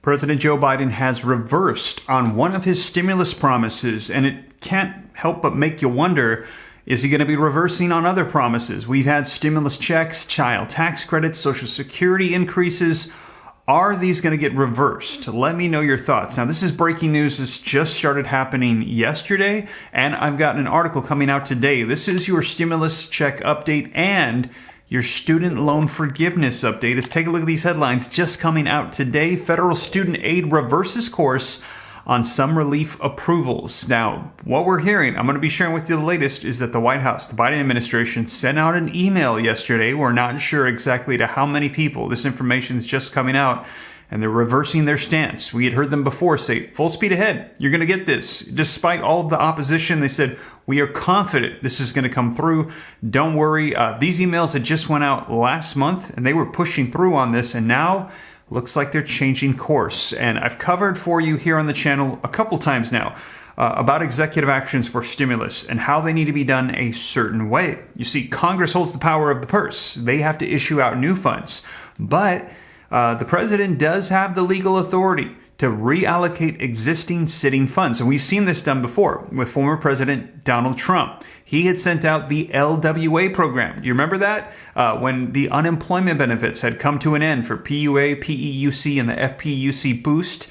President Joe Biden has reversed on one of his stimulus promises, and it can't help but make you wonder, is he going to be reversing on other promises? We've had stimulus checks, child tax credits, Social Security increases. Are these going to get reversed? Let me know your thoughts. Now, this is breaking news. This just started happening yesterday, and I've got an article coming out today. This is your stimulus check update and your student loan forgiveness update. Let's take a look at these headlines just coming out today. Federal student aid reverses course on some relief approvals. Now, what we're hearing, I'm going to be sharing with you the latest, is that the White House, the Biden administration, sent out an email yesterday. We're not sure exactly to how many people. This information is just coming out, and they're reversing their stance. We had heard them before say, full speed ahead, you're going to get this. Despite all of the opposition, they said, we are confident this is going to come through. Don't worry. These emails had just went out last month, and they were pushing through on this, and now looks like they're changing course. And I've covered for you here on the channel a couple times now about executive actions for stimulus and how they need to be done a certain way. You see, Congress holds the power of the purse. They have to issue out new funds. But the president does have the legal authority to reallocate existing sitting funds. And we've seen this done before with former President Donald Trump. He had sent out the LWA program. Do you remember that? When the unemployment benefits had come to an end for PUA, PEUC, and the FPUC boost,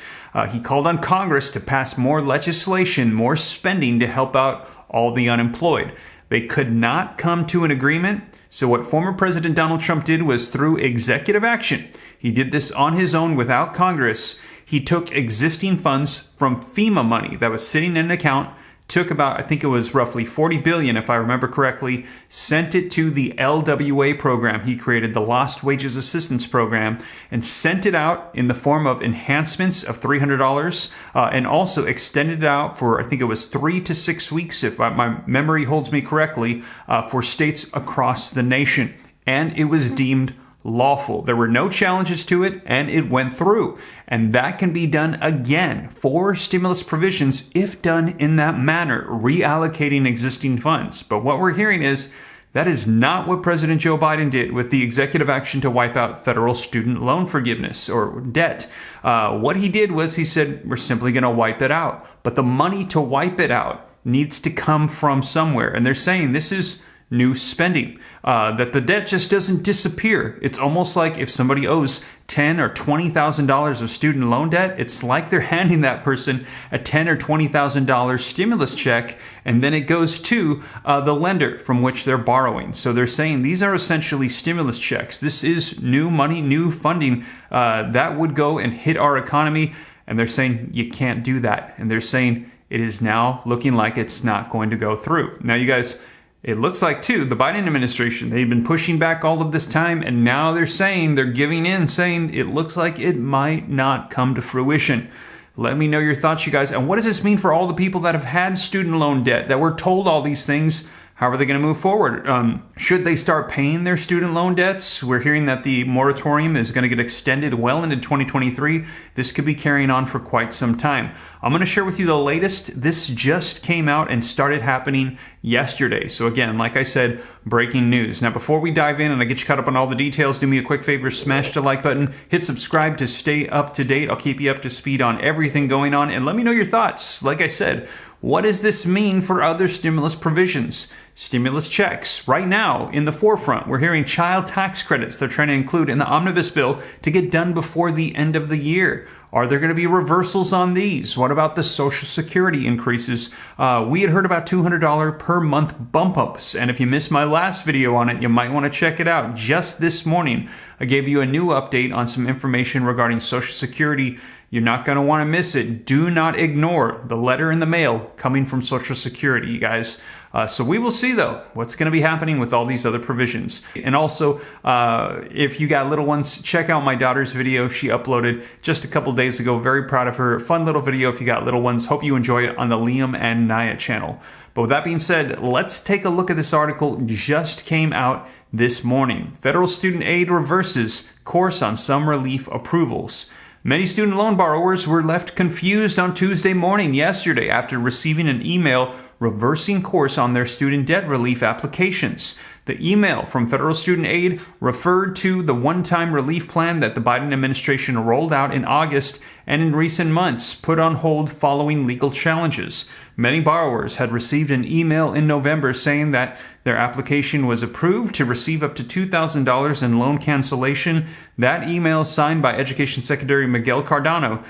he called on Congress to pass more legislation, more spending to help out all the unemployed. They could not come to an agreement. So what former President Donald Trump did was through executive action. He did this on his own without Congress. He took existing funds from FEMA money that was sitting in an account, took about, I think it was roughly $40 billion, if I remember correctly, sent it to the LWA program. He created the Lost Wages Assistance Program and sent it out in the form of enhancements of $300 and also extended it out for, I think it was 3 to 6 weeks, if my memory holds me correctly, for states across the nation. And it was deemed lawful. There were no challenges to it, and it went through. And that can be done again for stimulus provisions if done in that manner, reallocating existing funds. But what we're hearing is that is not what President Joe Biden did with the executive action to wipe out federal student loan forgiveness or debt. What he did was he said, we're simply going to wipe it out. But the money to wipe it out needs to come from somewhere. And they're saying this is new spending, that the debt just doesn't disappear. It's almost like if somebody owes $10,000 or $20,000 of student loan debt, it's like they're handing that person a $10,000 or $20,000 stimulus check, and then it goes to the lender from which they're borrowing. So they're saying these are essentially stimulus checks. This is new money, new funding that would go and hit our economy, and they're saying you can't do that. And they're saying it is now looking like it's not going to go through. Now, you guys, it looks like, too, the Biden administration, they've been pushing back all of this time, and now they're saying, they're giving in, saying it looks like it might not come to fruition. Let me know your thoughts, you guys. And what does this mean for all the people that have had student loan debt, that were told all these things? How are they going to move forward? Should they start paying their student loan debts? We're hearing that the moratorium is going to get extended well into 2023. This could be carrying on for quite some time. I'm going to share with you the latest. This just came out and started happening yesterday. So again, like I said, breaking news. Now, before we dive in and I get you caught up on all the details, do me a quick favor, smash the like button, hit subscribe to stay up to date. I'll keep you up to speed on everything going on, and let me know your thoughts. Like I said, what does this mean for other stimulus provisions? Stimulus checks. Right now, in the forefront, we're hearing child tax credits they're trying to include in the omnibus bill to get done before the end of the year. Are there going to be reversals on these? What about the Social Security increases? We had heard about $200 per month bump ups. And if you missed my last video on it, you might want to check it out. Just this morning, I gave you a new update on some information regarding Social Security. You're not going to want to miss it. Do not ignore the letter in the mail coming from Social Security, you guys. So we will see, though, what's going to be happening with all these other provisions. And also, if you got little ones, check out my daughter's video she uploaded just a couple days ago. Very proud of her. Fun little video if you got little ones. Hope you enjoy it on the Liam and Naya channel. But with that being said, let's take a look at this article. Just came out this morning. Federal student aid reverses course on some relief approvals. Many student loan borrowers were left confused on Tuesday morning yesterday after receiving an email reversing course on their student debt relief applications. The email from Federal Student Aid referred to the one-time relief plan that the Biden administration rolled out in August and in recent months put on hold following legal challenges. Many borrowers had received an email in November saying that their application was approved to receive up to $2,000 in loan cancellation. That email, signed by Education Secretary Miguel Cardano,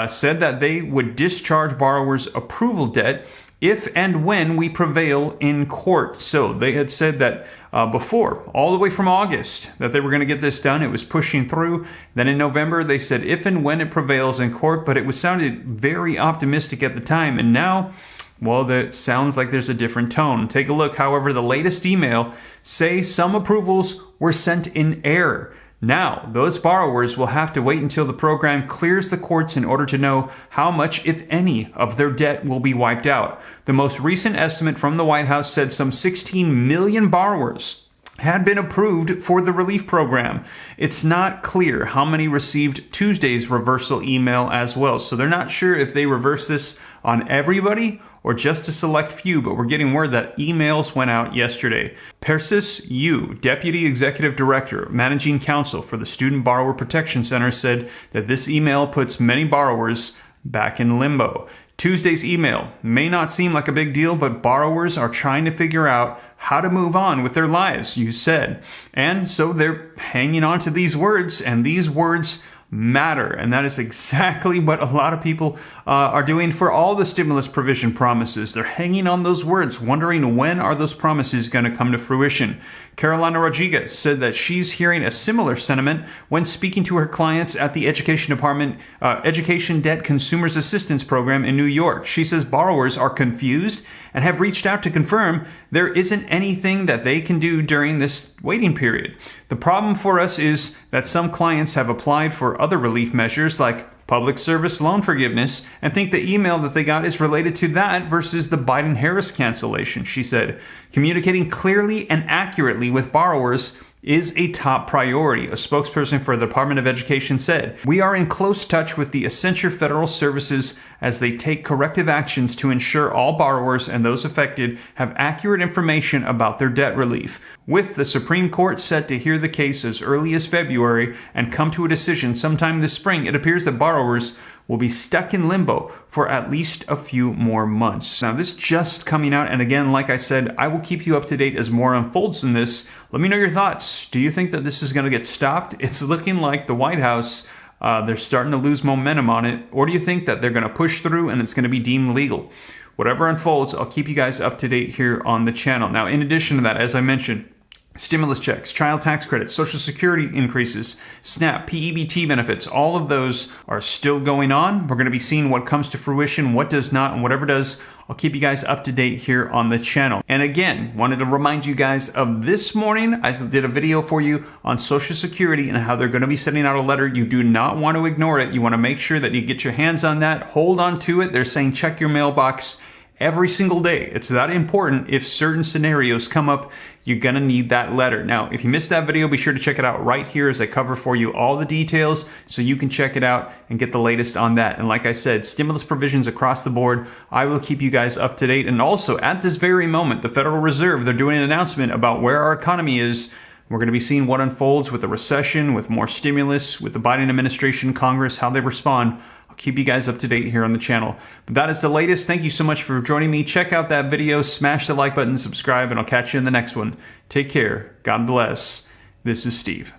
said that they would discharge borrowers' approval debt if and when we prevail in court. So they had said that before, all the way from August, that they were going to get this done. It was pushing through. Then in November, they said if and when it prevails in court, but it was sounded very optimistic at the time. And now, well, that sounds like there's a different tone. Take a look. However, the latest email say some approvals were sent in error. Now, those borrowers will have to wait until the program clears the courts in order to know how much, if any, of their debt will be wiped out. The most recent estimate from the White House said some 16 million borrowers had been approved for the relief program. It's not clear how many received Tuesday's reversal email as well. So they're not sure if they reverse this on everybody or just a select few, but we're getting word that emails went out yesterday. Persis Yu, Deputy Executive Director, Managing Counsel for the Student Borrower Protection Center, said that this email puts many borrowers back in limbo. Tuesday's email may not seem like a big deal, but borrowers are trying to figure out how to move on with their lives, you said. And so they're hanging on to these words, and these words matter. And that is exactly what a lot of people are doing for all the stimulus provision promises. They're hanging on those words, wondering when are those promises going to come to fruition. Carolina Rodriguez said that she's hearing a similar sentiment when speaking to her clients at the Education Department Education Debt Consumers Assistance Program in New York. She says borrowers are confused and have reached out to confirm there isn't anything that they can do during this waiting period. The problem for us is that some clients have applied for other relief measures like public service loan forgiveness and think the email that they got is related to that versus the Biden-Harris cancellation, she said. Communicating clearly and accurately with borrowers is a top priority, a spokesperson for the Department of Education said. We are in close touch with the essential federal services as they take corrective actions to ensure all borrowers and those affected have accurate information about their debt relief. With the Supreme Court set to hear the case as early as February and come to a decision sometime this spring, it appears that borrowers will be stuck in limbo for at least a few more months. Now, this just coming out, and again, like I said, I will keep you up to date as more unfolds in this. Let me know your thoughts. Do you think that this is going to get stopped? It's looking like the White House, they're starting to lose momentum on it. Or do you think that they're going to push through and it's going to be deemed legal? Whatever unfolds, I'll keep you guys up to date here on the channel. Now, in addition to that, as I mentioned, stimulus checks, child tax credits, Social Security increases, SNAP, PEBT benefits, all of those are still going on. We're going to be seeing what comes to fruition, what does not, and whatever does, I'll keep you guys up to date here on the channel. And again, wanted to remind you guys of this morning, I did a video for you on Social Security and how they're going to be sending out a letter. You do not want to ignore it. You want to make sure that you get your hands on that, hold on to it. They're saying check your mailbox every single day. It's that important. If certain scenarios come up, you're going to need that letter. Now, if you missed that video, be sure to check it out right here as I cover for you all the details so you can check it out and get the latest on that. And like I said, stimulus provisions across the board, I will keep you guys up to date. And also at this very moment, the Federal Reserve, they're doing an announcement about where our economy is. We're going to be seeing what unfolds with the recession, with more stimulus, with the Biden administration, Congress, how they respond. I'll keep you guys up to date here on the channel. But that is the latest. Thank you so much for joining me. Check out that video, smash the like button, subscribe, and I'll catch you in the next one. Take care. God bless. This is Steve.